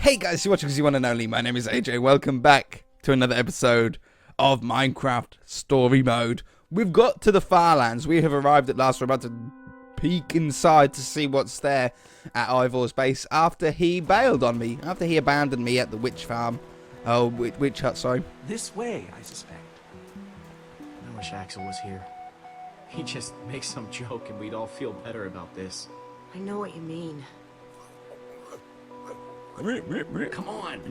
Hey guys, you're watching because you want to know. My name is AJ. Welcome back to another episode of Minecraft Story Mode. We've got to the Farlands. We have arrived at last. We're about to peek inside to see what's there at Ivor's base after he bailed on me. After he abandoned me at the witch farm. Oh, witch hut, sorry. This way, I suspect. I wish Axel was here. He'd just make some joke and we'd all feel better about this. I know what you mean. Come on!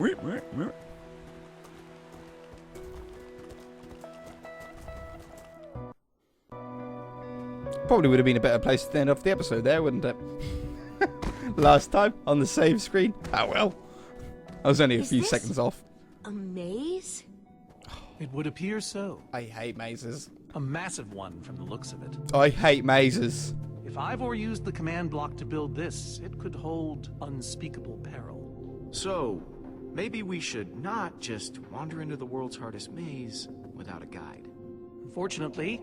Probably would have been a better place to end off the episode there, wouldn't it? Last time on the save screen. Oh well. I was only a few seconds off. A maze? It would appear so. I hate mazes. A massive one from the looks of it. I hate mazes. If Ivor used the command block to build this, it could hold unspeakable peril. So, maybe we should not just wander into the world's hardest maze without a guide. Unfortunately,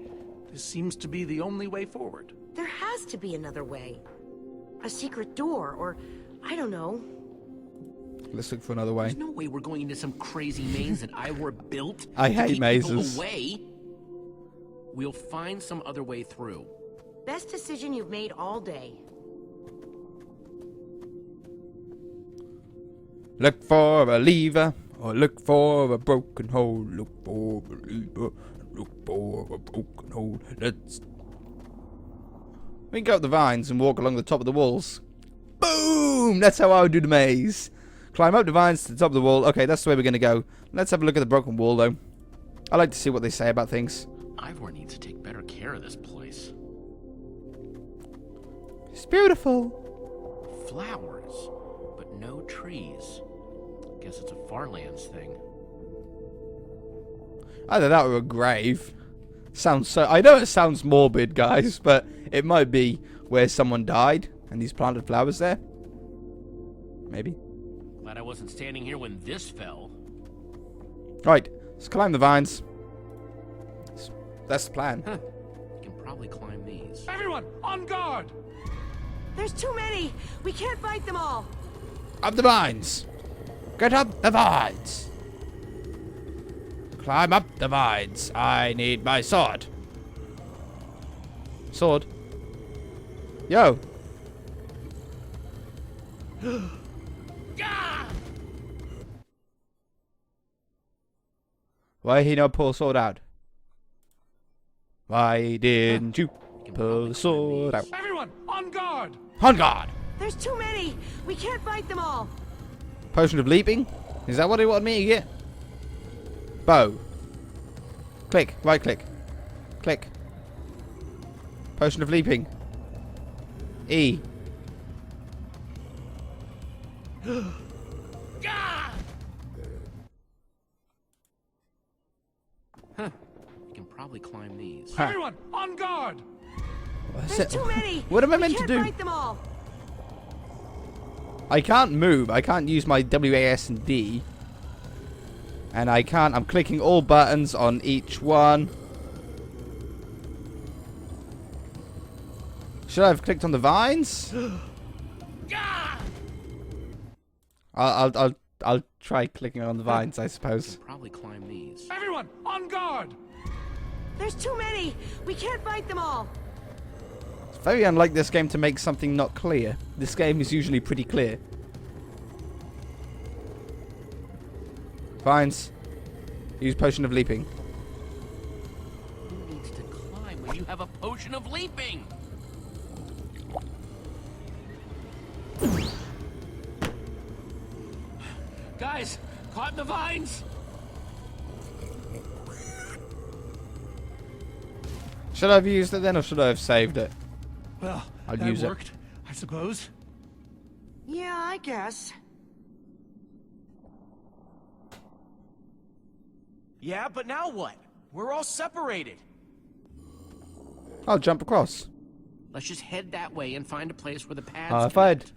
this seems to be the only way forward. There has to be another way. A secret door, or I don't know. Let's look for another way. There's no way we're going into some crazy maze that Ivor built. I to hate keep mazes. people away. We'll find some other way through. Best decision you've made all day. Look for a lever, or look for a broken hole. Look for a lever, look for a broken hole. We can go up the vines and walk along the top of the walls. Boom! That's how I would do the maze. Climb up the vines to the top of the wall. Okay, that's the way we're going to go. Let's have a look at the broken wall, though. I like to see what they say about things. Ivor needs to take better care of this place. It's beautiful. Flowers, but no trees. Guess it's a Farlands thing. Either that or a grave. Sounds so... I know it sounds morbid, guys, but it might be where someone died and he's planted flowers there. Maybe. Glad I wasn't standing here when this fell. Right, let's climb the vines. That's the plan. Huh. You can probably climb these. Everyone, on guard! There's too many! We can't fight them all! Up the vines. Get up the vines. Climb up the vines. I need my sword. Sword. Yo. Why he not pull sword out? Why didn't you pull the sword out? Everyone, on guard! On guard. There's too many! We can't fight them all! Potion of leaping? Is that what he wanted me to get? Bow. Click. Right click. Click. Potion of leaping. E. Huh. You can probably climb these. Huh. Everyone, on guard! There's too many! What am I We meant to can't do? fight them all! I can't move. I can't use my WAS and D. And I can't. I'm clicking all buttons on each one. Should I have clicked on the vines? I'll try clicking on the vines, I You suppose. can probably climb these. Everyone, on guard! There's too many! We can't fight them all! It's very unlike this game to make something not clear. This game is usually pretty clear. Vines. Use potion of leaping. Who needs to climb when you have a potion of leaping? Guys, climb the vines! Should I have used it then, or should I have saved it? Well, I'll that use it. worked, I suppose. Yeah, I guess. Yeah, but now what? We're all separated. I'll jump across. Let's just head that way and find a place where the paths If I'd connect.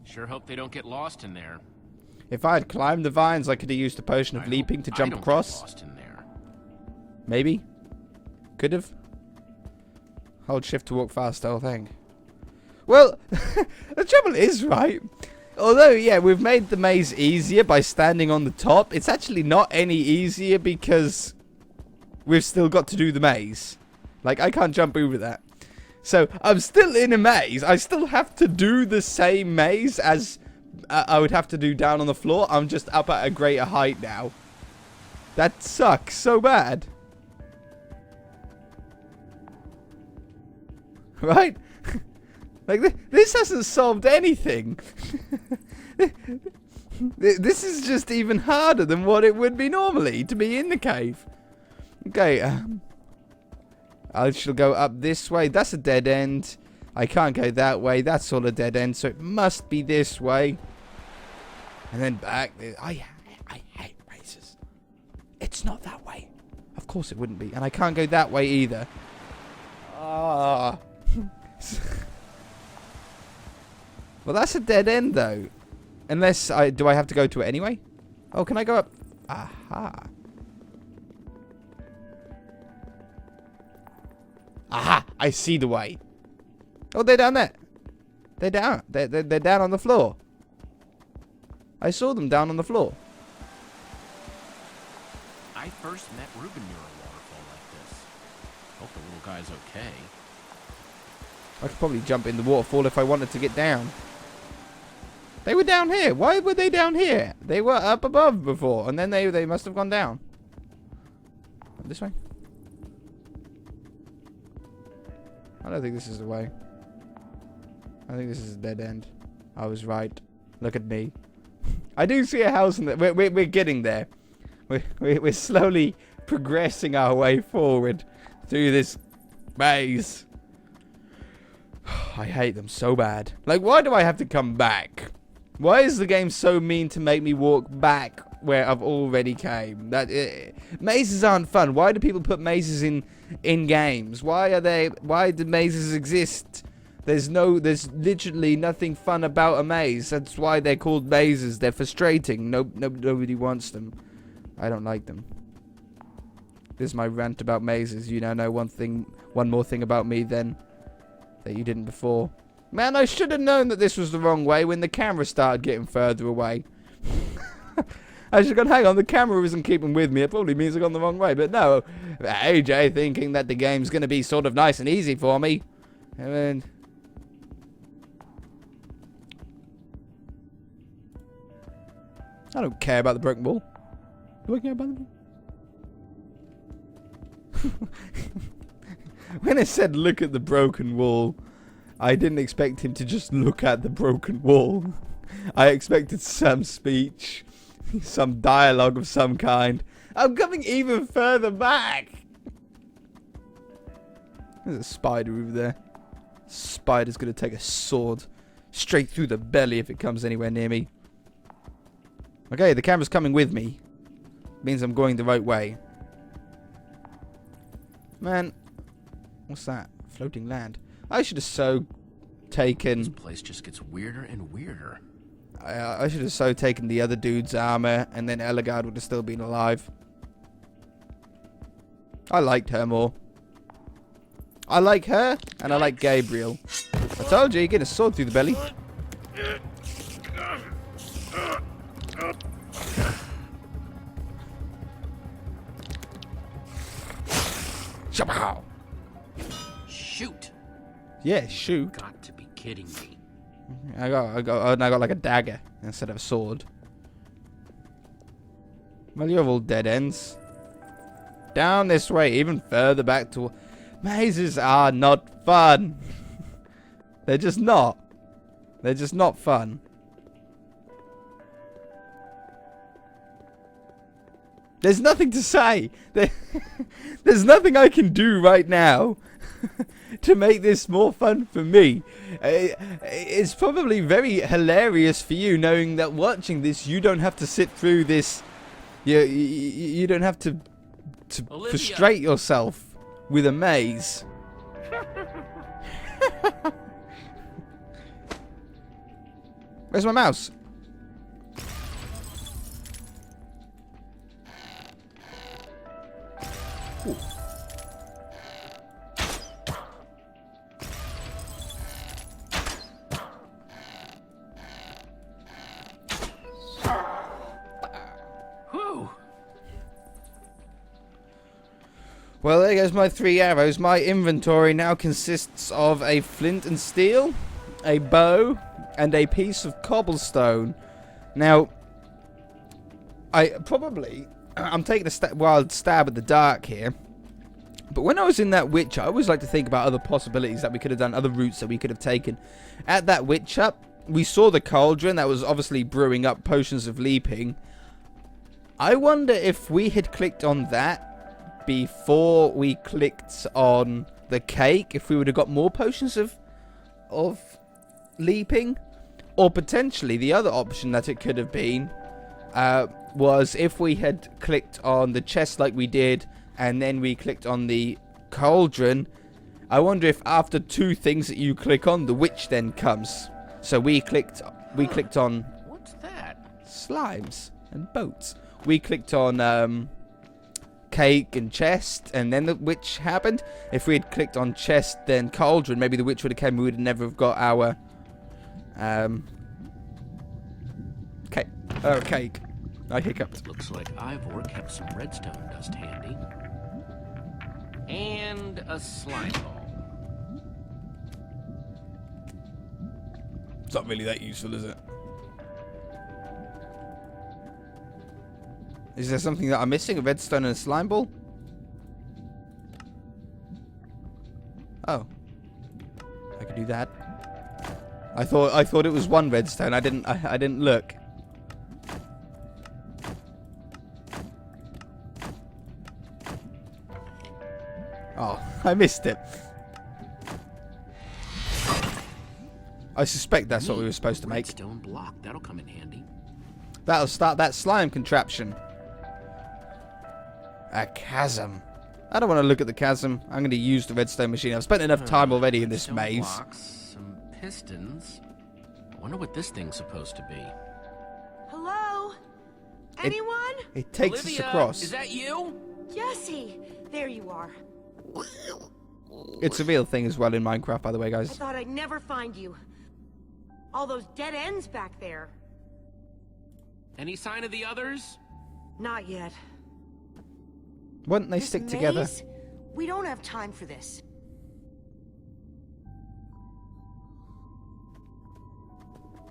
Sure hope they don't get lost in there. If I had climbed the vines, I could have used the potion of I leaping hope to I jump don't get across. lost in there. Maybe. Could have. Hold shift to walk fast, I think. Well, the trouble is, right? Although, yeah, we've made the maze easier by standing on the top. It's actually not any easier because we've still got to do the maze. Like, I can't jump over that. So, I'm still in a maze. I still have to do the same maze as I would have to do down on the floor. I'm just up at a greater height now. That sucks so bad. Right? Like, this hasn't solved anything. This is just even harder than what it would be normally to be in the cave. Okay, I shall go up this way. That's a dead end. I can't go that way. That's all a dead end, so it must be this way. And then back. I hate mazes. It's not that way. Of course it wouldn't be. And I can't go that way either. Ah. Well, that's a dead end, though. Unless do I have to go to it anyway? Oh, can I go up? Aha. Aha! I see the way. Oh, they're down there. They're down. They're down on the floor. I saw them down on the floor. I first met Ruben near a waterfall like this. Hope the little guy's okay. I could probably jump in the waterfall if I wanted to get down. They were down here. Why were they down here? They were up above before, and then they must have gone down. This way? I don't think this is the way. I think this is a dead end. I was right. Look at me. I do see a house in there. We're getting there. We're slowly progressing our way forward through this maze. I hate them so bad. Like, why do I have to come back? Why is the game so mean to make me walk back where I've already came? Mazes aren't fun. Why do people put mazes in games? Why do mazes exist? There's literally nothing fun about a maze. That's why they're called mazes. They're frustrating. Nobody wants them. I don't like them. This is my rant about mazes. You now know one more thing about me then that you didn't before. Man, I should have known that this was the wrong way when the camera started getting further away. I should have gone, hang on, the camera isn't keeping with me. It probably means I've gone the wrong way. But no, AJ thinking that the game's going to be sort of nice and easy for me. And then... I don't care about the broken wall. Do I care about the... When it said look at the broken wall, I didn't expect him to just look at the broken wall. I expected some speech, some dialogue of some kind. I'm coming even further back. There's a spider over there. Spider's gonna take a sword straight through the belly if it comes anywhere near me. Okay, the camera's coming with me. Means I'm going the right way. Man, what's that? Floating land. I should have so taken... This place just gets weirder and weirder. I should have so taken the other dude's armor, and then Ellegaard would have still been alive. I liked her more. I like her, and I like Gabriel. I told you, you're getting a sword through the belly. Shabow! Shoot! Yeah, shoot. Got to be kidding me. I got like a dagger instead of a sword. Well, you're all dead ends. Down this way, even further back to... Mazes are not fun. They're just not. They're just not fun. There's nothing to say. There's nothing I can do right now to make this more fun for me. It's probably very hilarious for you knowing that watching this, you don't have to sit through this. You don't have to frustrate yourself with a maze. Where's my mouse? Ooh. Well, there goes my 3 arrows. My inventory now consists of a flint and steel, a bow, and a piece of cobblestone. Now, I'm taking a wild stab at the dark here. But when I was in that witch hut, I always like to think about other possibilities that we could have done, other routes that we could have taken. At that witch hut, we saw the cauldron that was obviously brewing up potions of leaping. I wonder if we had clicked on that before we clicked on the cake, if we would have got more potions of leaping. Or potentially the other option that it could have been was if we had clicked on the chest like we did, and then we clicked on the cauldron. I wonder if after 2 things that you click on, the witch then comes. So we clicked on What's that? slimes and boats. We clicked on cake and chest, and then the witch happened. If we had clicked on chest then cauldron, maybe the witch would have come. We would have never have got our cake. I hiccuped. Looks like Ivor kept some redstone dust handy. And a slime ball. It's not really that useful, is it? Is there something that I'm missing? A redstone and a slime ball? Oh. I could do that. I thought it was 1 redstone. I didn't look. Oh, I missed it. I suspect that's what we were supposed to make. Redstone block. That'll come in handy. That'll start that slime contraption. A chasm. I don't want to look at the chasm. I'm going to use the redstone machine. I've spent enough time already in this Redstone maze. blocks, some pistons. I wonder what this thing's supposed to be. Hello? Anyone? It takes Olivia, us across. Is that you? Jesse! There you are. It's a real thing as well in Minecraft, by the way, I guys. thought I'd never find you. All those dead ends back there. Any sign of the others? Not yet. Wouldn't they This stick together? maze? We don't have time for this.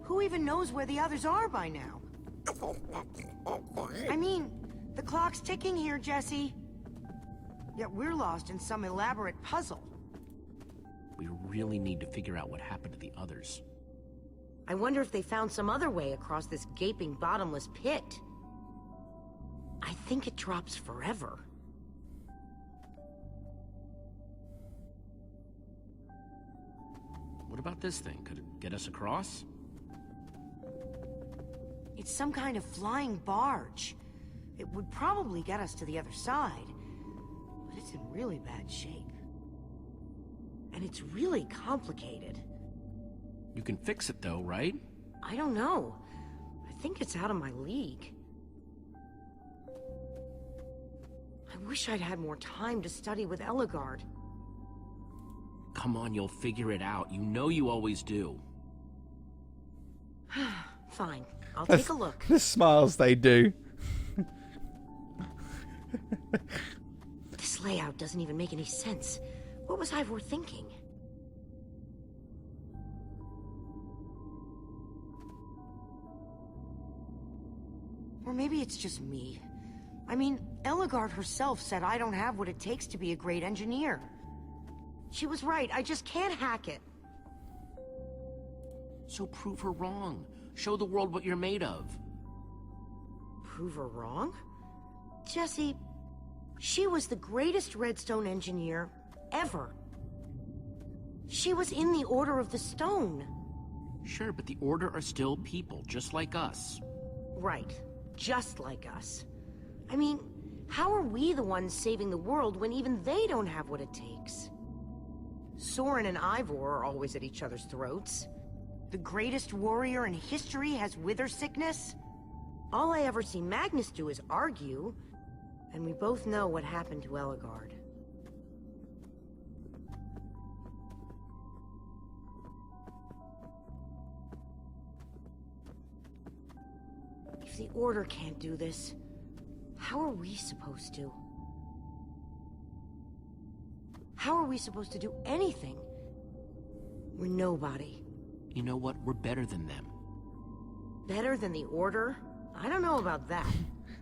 Who even knows where the others are by now? I mean, the clock's ticking here, Jesse. Yet we're lost in some elaborate puzzle. We really need to figure out what happened to the others. I wonder if they found some other way across this gaping bottomless pit. I think it drops forever. What about this thing? Could it get us across? It's some kind of flying barge. It would probably get us to the other side, but it's in really bad shape. And it's really complicated. You can fix it though, right? I don't know. I think it's out of my league. I wish I'd had more time to study with Ellegaard. Come on, you'll figure it out. You know you always do. Fine, I'll take a look. The smiles they do. This layout doesn't even make any sense. What was Ivor thinking? Or maybe it's just me. I mean, Ellegaard herself said I don't have what it takes to be a great engineer. She was right, I just can't hack it. So prove her wrong. Show the world what you're made of. Prove her wrong? Jesse, she was the greatest redstone engineer ever. She was in the Order of the Stone. Sure, but the Order are still people, just like us. Right, just like us. I mean, how are we the ones saving the world when even they don't have what it takes? Soren and Ivor are always at each other's throats. The greatest warrior in history has wither sickness. All I ever see Magnus do is argue, and we both know what happened to Ellegaard. If the Order can't do this, how are we supposed to? How are we supposed to do anything? We're nobody. You know what? We're better than them. Better than the Order? I don't know about that.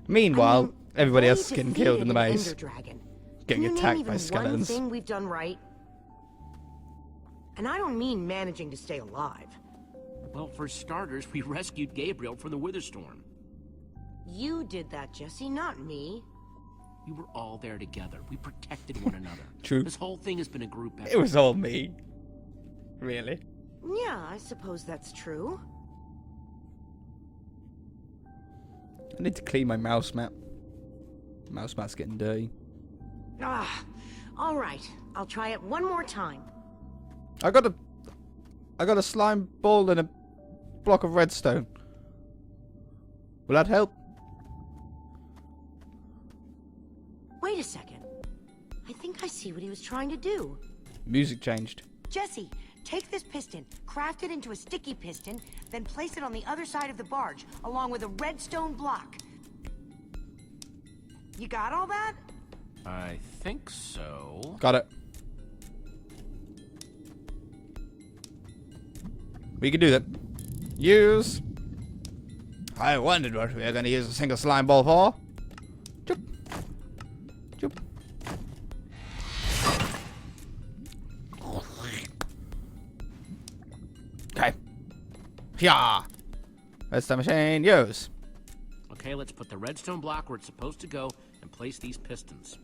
Meanwhile, I mean, everybody they else is getting killed in the defeated an maze. Ender Dragon. Getting Can you attacked name by even skeletons. one thing we've done right? And I don't mean managing to stay alive. Well, for starters, we rescued Gabriel from the Witherstorm. You did that, Jesse, not me. We were all there together. We protected one another. True. This whole thing has been a group effort. It was all me. Really? Yeah, I suppose that's true. I need to clean my mouse mat. Mouse mat's getting dirty. Ah, all right. I'll try it one more time. I got a slime ball and a block of redstone. Will that help? Wait a second. I think I see what he was trying to do. Music changed. Jesse, take this piston, craft it into a sticky piston, then place it on the other side of the barge, along with a redstone block. You got all that? I think so. Got it. We can do that. Use. I wondered what we were going to use a single slime ball for. Choop. Choop. Okay. Yeah. Redstone machine, use. Okay, let's put the redstone block where it's supposed to go and place these pistons.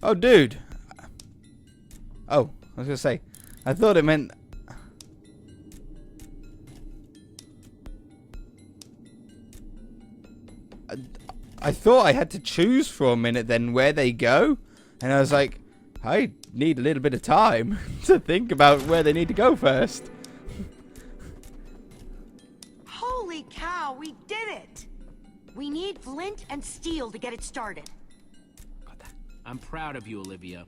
Oh, dude. Oh, I was going to say. I thought it meant... I thought I had to choose for a minute then where they go. And I was like, I need a little bit of time to think about where they need to go first. Holy cow, we did it! We need flint and steel to get it started. Got that. I'm proud of you, Olivia.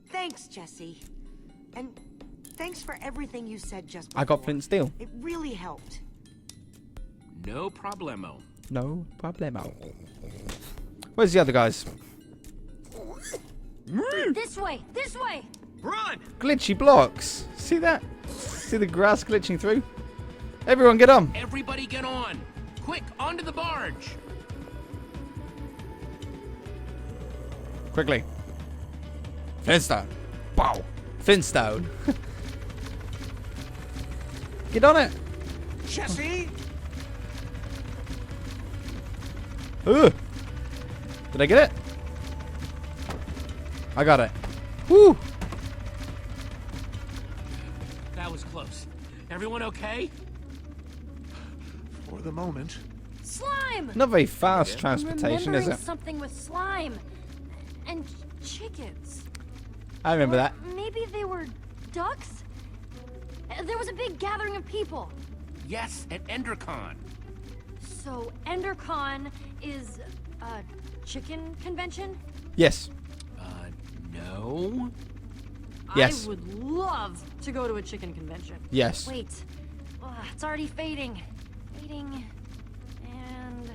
Thanks, Jesse. And thanks for everything you said just before. I got flint and steel. It really helped. No problemo. No problemo. Where's the other guys? This way! This way! Run! Glitchy blocks. See that? See the grass glitching through? Everyone get on. Everybody get on! Quick, onto the barge! Quickly. Flintstone. Wow. Flintstone. Get on it. Jesse? Ugh. Did I get it? I got it. Woo. That was close. Everyone okay? For the moment. Slime! Not very fast I'm transportation, is remembering it? something with slime. And chickens. I remember Or that. maybe they were ducks? There was a big gathering of people. Yes, at EnderCon. So EnderCon is a chicken convention? Yes. No? Yes. I would love to go to a chicken convention. Yes. Wait. It's already fading. Fading. And...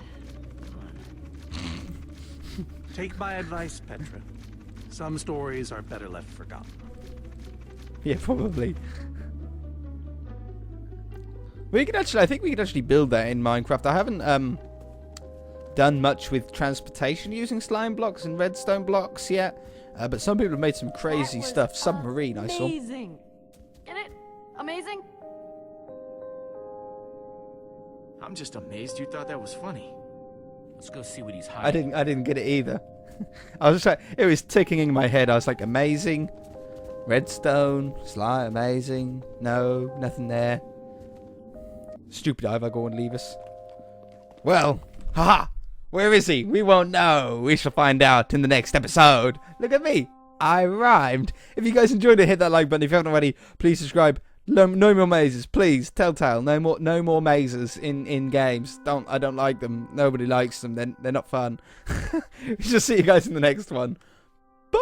Take my advice, Petra. Some stories are better left forgotten. Yeah, probably. We could actually, I think we could actually build that in Minecraft. I haven't done much with transportation using slime blocks and redstone blocks yet, but some people have made some crazy That was stuff. Submarine, I saw. Amazing. Get it? Amazing? I'm just amazed you thought that was funny. Let's go see what he's hiding. I didn't get it either. I was just like, it was ticking in my head. I was like, amazing, redstone, slime, amazing. No, nothing there. Stupid Ivar and leave us. Well, haha. Where is he? We won't know. We shall find out in the next episode. Look at me. I rhymed. If you guys enjoyed it, hit that like button. If you haven't already, please subscribe. No more mazes, please. Telltale, no more mazes in games. I don't like them. Nobody likes them. They're not fun. We'll just see you guys in the next one. Bye.